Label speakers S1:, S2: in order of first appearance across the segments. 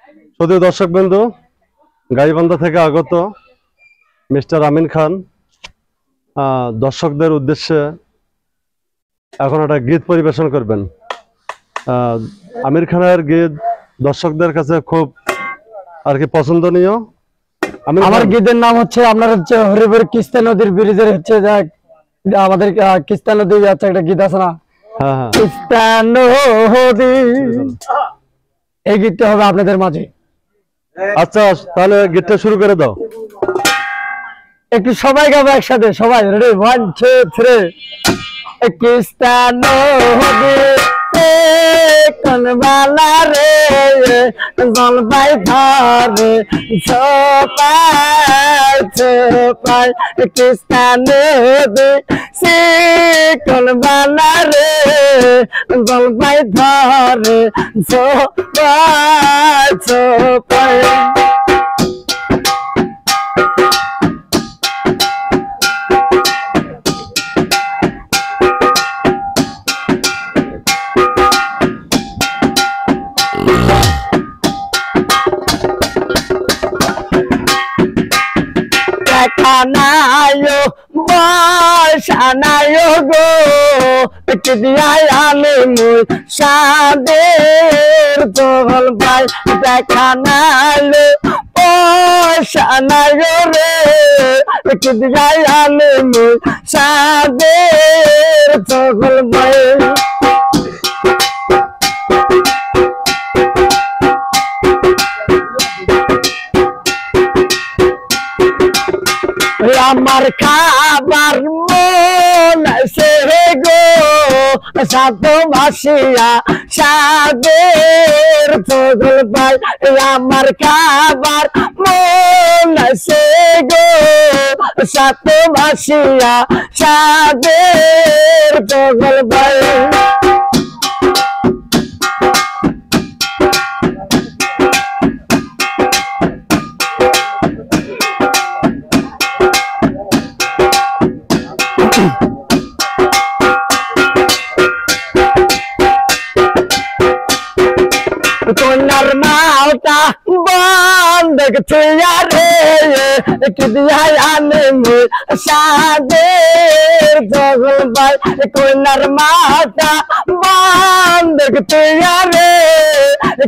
S1: শ্রোতার দর্শকবৃন্দ, গাইবান্ধা থেকে আগত মিস্টার আমিন খান দর্শকদের উদ্দেশ্যে এখন একটা গীত পরিবেশন করবেন। আমির খানের গীত দর্শকদের কাছে খুব আর কি পছন্দনীয়।
S2: আমার গীতের নাম হচ্ছে আপনার হচ্ছে হরিপুর কিস্তা নদীর ব্রিজের হচ্ছে আমাদের কিস্তা নদী আছে একটা গীত আছে না, কিস্তা নদী, এই গীতটা হবে আপনাদের মাঝে।
S1: আচ্ছা তাহলে গীতটা শুরু করে দাও।
S2: একটু সবাই গাবো একসাথে, সবাই রেডি, 1 2 3। কিস্তা নদী কনবালা রে জলপাই ধরে ছোপাই ছোপাই, কিস্তা নদী কনবালা রে জলপাই ধরে ছোপাই ছোপাই। Kanayo boshanayo go kidiyane mui shader tol bai kanayo boshanayo re kidiyane mui shader tol bai। আমার খাবার মন সে গো সাত মাসিয়া সাদের ফজল পাই, আমার খাবার মন সে গো সাত মাসিয়া সাদের ফজল পাই। তোনার মাওটা বন্ধ রে কিদিয়ানে মুই সাদের জগল ভাই, কোনার মাওটা বন্ধ রে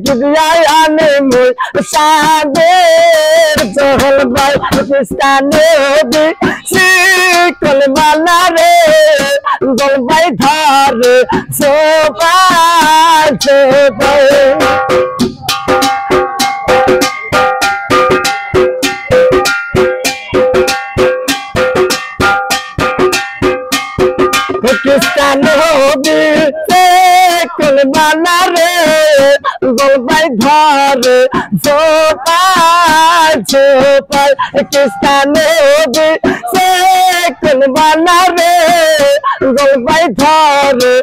S2: কিদিয়ানে মুই সাদের জগল ভাই, কিস্তা নদী শিকল বালা রে জলপাই ধরে ছোপাই ছোপাই। কিস্তা নদী শিকল বালা রে জলপাই ধরে ছোপাই ছোপাই, কিস্তা নদী শিকল বালা রে জলপাই ধরে